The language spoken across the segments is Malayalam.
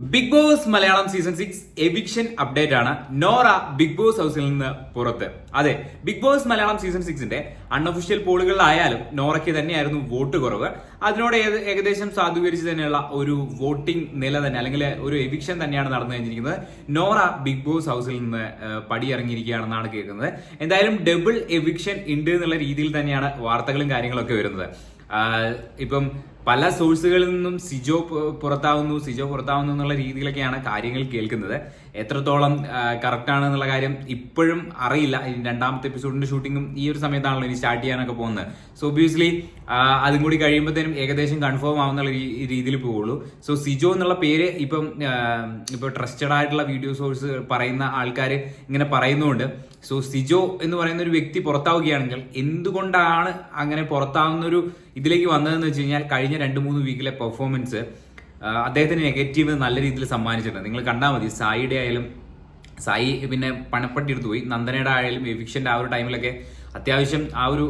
Big Boss Malayalam season 6 eviction update ആണ്. നോറ ബിഗ് ബോസ് ഹൗസിൽ നിന്ന് പുറത്ത്. അതെ, ബിഗ് ബോസ് മലയാളം സീസൺ 6ന്റെ അൺഒഫീഷ്യൽ പോളുകളിലായാലും നോറയ്ക്ക് തന്നെയായിരുന്നു വോട്ട് കുറവ്. അതിനോട് ഏകദേശം സാധൂകരിച്ച് തന്നെയുള്ള ഒരു വോട്ടിംഗ് നില തന്നെ, അല്ലെങ്കിൽ ഒരു എവിക്ഷൻ തന്നെയാണ് നടന്നു കഴിഞ്ഞിരിക്കുന്നത്. നോറ ബിഗ് ബോസ് ഹൗസിൽ നിന്ന് പടിയിറങ്ങിയിരിക്കുകയാണെന്നാണ് കേൾക്കുന്നത്. എന്തായാലും ഡബിൾ എവിക്ഷൻ ഉണ്ട് എന്നുള്ള രീതിയിൽ തന്നെയാണ് വാർത്തകളും കാര്യങ്ങളൊക്കെ വരുന്നത്. ഇപ്പം പല സോഴ്സുകളിൽ നിന്നും സിജോ പുറത്താവുന്നു എന്നുള്ള രീതിയിലൊക്കെയാണ് കാര്യങ്ങൾ കേൾക്കുന്നത്. എത്രത്തോളം കറക്റ്റ് ആണ് എന്നുള്ള കാര്യം ഇപ്പോഴും അറിയില്ല. രണ്ടാമത്തെ എപ്പിസോഡിന്റെ ഷൂട്ടിങ്ങും ഈ ഒരു സമയത്താണല്ലോ ഇനി സ്റ്റാർട്ട് ചെയ്യാനൊക്കെ പോകുന്നത്. സോ ഒബ്വിയസ്ലി അതും കൂടി കഴിയുമ്പോഴത്തേനും ഏകദേശം കൺഫേം ആവുന്ന രീതിയിൽ പോവുള്ളൂ. സോ സിജോ എന്നുള്ള പേര് ഇപ്പൊ ട്രസ്റ്റഡ് ആയിട്ടുള്ള വീഡിയോ സോഴ്സ് പറയുന്ന ആൾക്കാർ ഇങ്ങനെ പറയുന്നുണ്ട്. സോ സിജോ എന്ന് പറയുന്ന ഒരു വ്യക്തി പുറത്താവുകയാണെങ്കിൽ എന്തുകൊണ്ടാണ് അങ്ങനെ പുറത്താവുന്ന ഒരു ഇതിലേക്ക് വന്നതെന്ന് വെച്ച് കഴിഞ്ഞാൽ കഴിഞ്ഞ 2-3 വീക്കിലെ പെർഫോമൻസ് അദ്ദേഹത്തിന് നെഗറ്റീവ് നല്ല രീതിയിൽ സമ്മാനിച്ചിട്ടുണ്ട്. നിങ്ങൾ കണ്ടാൽ മതി. സായിയുടെ ആയാലും, സായി പിന്നെ പണപ്പെട്ടി എടുത്തു പോയി. നന്ദനയുടെ ആയാലും എവിക്ഷന്റെ ആ ഒരു ടൈമിലൊക്കെ അത്യാവശ്യം ആ ഒരു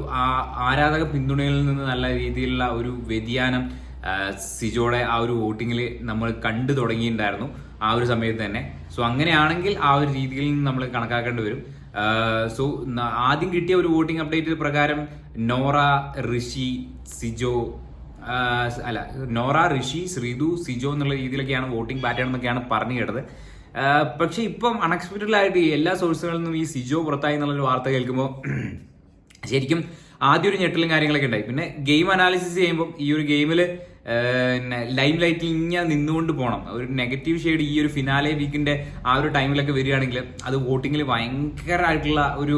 ആരാധക പിന്തുണയിൽ നിന്ന് നല്ല രീതിയിലുള്ള ഒരു വ്യതിയാനം സിജോയുടെ ആ ഒരു വോട്ടിങ്ങിൽ നമ്മൾ കണ്ടു തുടങ്ങിയിട്ടുണ്ടായിരുന്നു ആ ഒരു സമയത്ത് തന്നെ. സോ അങ്ങനെയാണെങ്കിൽ ആ ഒരു രീതിയിൽ നിന്ന് നമ്മൾ കണക്കാക്കേണ്ടി വരും. സോ ആദ്യം കിട്ടിയ ഒരു വോട്ടിംഗ് അപ്ഡേറ്റ് പ്രകാരം നോറ, ഋഷി, സിജോ നോറ, ഋഷി, ശ്രീതു, സിജോ എന്നുള്ള രീതിയിലൊക്കെയാണ് വോട്ടിംഗ് പാറ്റേൺ എന്നൊക്കെയാണ് പറഞ്ഞു കേട്ടത്. പക്ഷെ ഇപ്പം അൺഎക്സ്പെക്റ്റഡ് ആയിട്ട് എല്ലാ സോഴ്സുകളിൽ നിന്നും ഈ സിജോ പുറത്തായി എന്നുള്ളൊരു വാർത്ത കേൾക്കുമ്പോൾ ശരിക്കും ആദ്യം ഒരു ഞെട്ടലും കാര്യങ്ങളൊക്കെ ഉണ്ടായി. പിന്നെ ഗെയിം അനാലിസിസ് ചെയ്യുമ്പോൾ ഈ ഒരു ഗെയിമിൽ ലൈം ലൈറ്റിൽ ഇങ്ങനെ നിന്നുകൊണ്ട് പോകണം. ഒരു നെഗറ്റീവ് ഷെയ്ഡ് ഈ ഒരു ഫിനാലെ വീക്കിന്റെ ആ ഒരു ടൈമിലൊക്കെ വരികയാണെങ്കിൽ അത് വോട്ടിങ്ങിൽ ഭയങ്കരമായിട്ടുള്ള ഒരു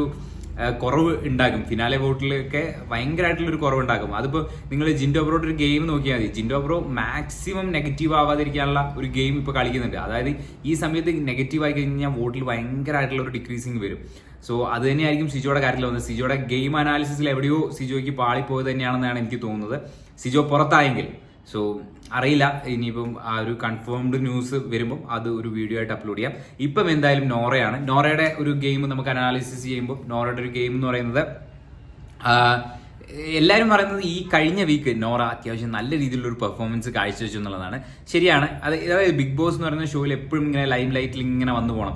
കുറവ് ഉണ്ടാക്കും. ഫിനാലെ വോട്ടിലൊക്കെ ഭയങ്കരമായിട്ടുള്ള ഒരു കുറവ് ഉണ്ടാക്കും. അതിപ്പോ നിങ്ങൾ ജിൻഡോ ബ്രോയുടെ ഒരു ഗെയിം നോക്കിയാൽ മതി. ജിൻഡോ ബ്രോ മാക്സിമം നെഗറ്റീവ് ആവാതിരിക്കാനുള്ള ഒരു ഗെയിം ഇപ്പൊ കളിക്കുന്നുണ്ട്. അതായത് ഈ സമയത്ത് നെഗറ്റീവ് ആയി കഴിഞ്ഞാൽ വോട്ടിൽ ഭയങ്കരമായിട്ടുള്ള ഒരു ഡിക്രീസിങ് വരും. സോ അത് തന്നെയായിരിക്കും സിജോയുടെ കാര്യത്തിൽ വന്നത്. സിജോയുടെ ഗെയിം അനാലിസിസിൽ എവിടെയോ സിജോയ്ക്ക് പാളിപ്പോയത് തന്നെയാണെന്നാണ് എനിക്ക് തോന്നുന്നത്, സിജോ പുറത്തായെങ്കിൽ. സോ അറിയില്ല, ഇനിയിപ്പം ആ ഒരു കൺഫേംഡ് ന്യൂസ് വരുമ്പോൾ അത് ഒരു വീഡിയോ ആയിട്ട് അപ്ലോഡ് ചെയ്യാം. ഇപ്പം എന്തായാലും നോറയാണ്. നോറയുടെ ഒരു ഗെയിം നമുക്ക് അനാലിസിസ് ചെയ്യുമ്പോൾ നോറയുടെ ഒരു ഗെയിം എന്ന് പറയുന്നത് എല്ലാവരും പറയുന്നത് ഈ കഴിഞ്ഞ വീക്ക് നോറ അത്യാവശ്യം നല്ല രീതിയിലുള്ള ഒരു പെർഫോമൻസ് കാഴ്ചവെച്ചു എന്നുള്ളതാണ്. ശരിയാണ്. അതായത് ബിഗ് ബോസ് എന്ന് പറയുന്ന ഷോയിൽ എപ്പോഴും ഇങ്ങനെ ലൈം ലൈറ്റിൽ ഇങ്ങനെ വന്നു പോകണം.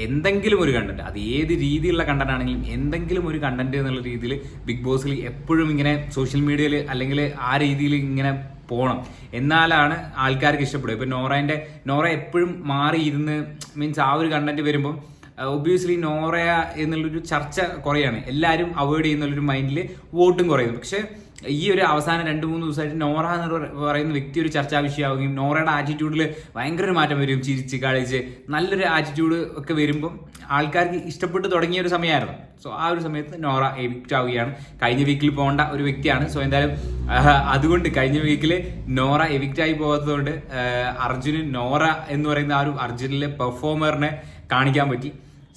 എന്തെങ്കിലും ഒരു കണ്ടന്റ്, അത് ഏത് രീതിയിലുള്ള കണ്ടന്റ് ആണെങ്കിലും എന്തെങ്കിലും ഒരു കണ്ടന്റ് എന്നുള്ള രീതിയിൽ ബിഗ് ബോസിൽ എപ്പോഴും ഇങ്ങനെ സോഷ്യൽ മീഡിയയിൽ അല്ലെങ്കിൽ ആ രീതിയിൽ ഇങ്ങനെ പോകണം. എന്നാലാണ് ആൾക്കാർക്ക് ഇഷ്ടപ്പെടുക. ഇപ്പൊ നോറ എപ്പോഴും മാറിയിരുന്ന് മീൻസ് ആ ഒരു കണ്ടന്റ് വരുമ്പോൾ ഒബ്വിയസ്ലി നോറ എന്നുള്ളൊരു ചർച്ച കുറയാണ്. എല്ലാവരും അവോയ്ഡ് ചെയ്യുന്നുള്ളൊരു മൈൻഡിൽ വോട്ടും കുറയുന്നു. പക്ഷെ ഈ ഒരു അവസാനം 2-3 ദിവസമായിട്ട് നോറ എന്ന് പറയുന്ന വ്യക്തി ഒരു ചർച്ചാ വിഷയമാവുകയും നോറയുടെ ആറ്റിറ്റ്യൂഡിൽ ഭയങ്കര ഒരു മാറ്റം വരും. ചിരിച്ച് കളിച്ച് നല്ലൊരു ആറ്റിറ്റ്യൂഡ് ഒക്കെ വരുമ്പം ആൾക്കാർക്ക് ഇഷ്ടപ്പെട്ട് തുടങ്ങിയ ഒരു സമയമായിരുന്നു. സോ ആ ഒരു സമയത്ത് നോറ എവിക്റ്റ് ആവുകയാണ്. കഴിഞ്ഞ വീക്കിൽ പോകേണ്ട ഒരു വ്യക്തിയാണ്. സോ എന്തായാലും അതുകൊണ്ട് കഴിഞ്ഞ വീക്കിൽ നോറ എവിക്റ്റ് ആയി പോകാത്തതുകൊണ്ട് അർജുന് നോറ എന്ന് പറയുന്ന ആ ഒരു അർജുനിലെ പെർഫോമറിനെ കാണിക്കാൻ പറ്റി.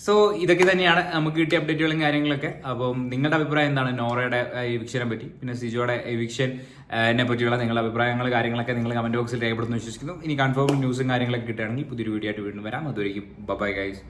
സോ ഇതൊക്കെ തന്നെയാണ് നമുക്ക് കിട്ടിയ അപ്ഡേറ്റുകളും കാര്യങ്ങളൊക്കെ. അപ്പം നിങ്ങളുടെ അഭിപ്രായം എന്താണ് നോറയുടെ എവിക്ഷനെ പറ്റി, പിന്നെ സിജോയുടെ എവിക്ഷനെ പറ്റിയുള്ള നിങ്ങളുടെ അഭിപ്രായങ്ങൾ കാര്യങ്ങളൊക്കെ നിങ്ങൾ കമന്റ് ബോക്സിൽ രേഖപ്പെടുത്തുന്നു വിശ്വസിക്കുന്നു. ഇനി കൺഫേം ന്യൂസും കാര്യങ്ങളൊക്കെ കിട്ടുകയാണെങ്കിൽ പുതിയൊരു വീഡിയോ ആയിട്ട് വീണ്ടും വരാം. അതുവരെയും ബൈ ഗൈസ്.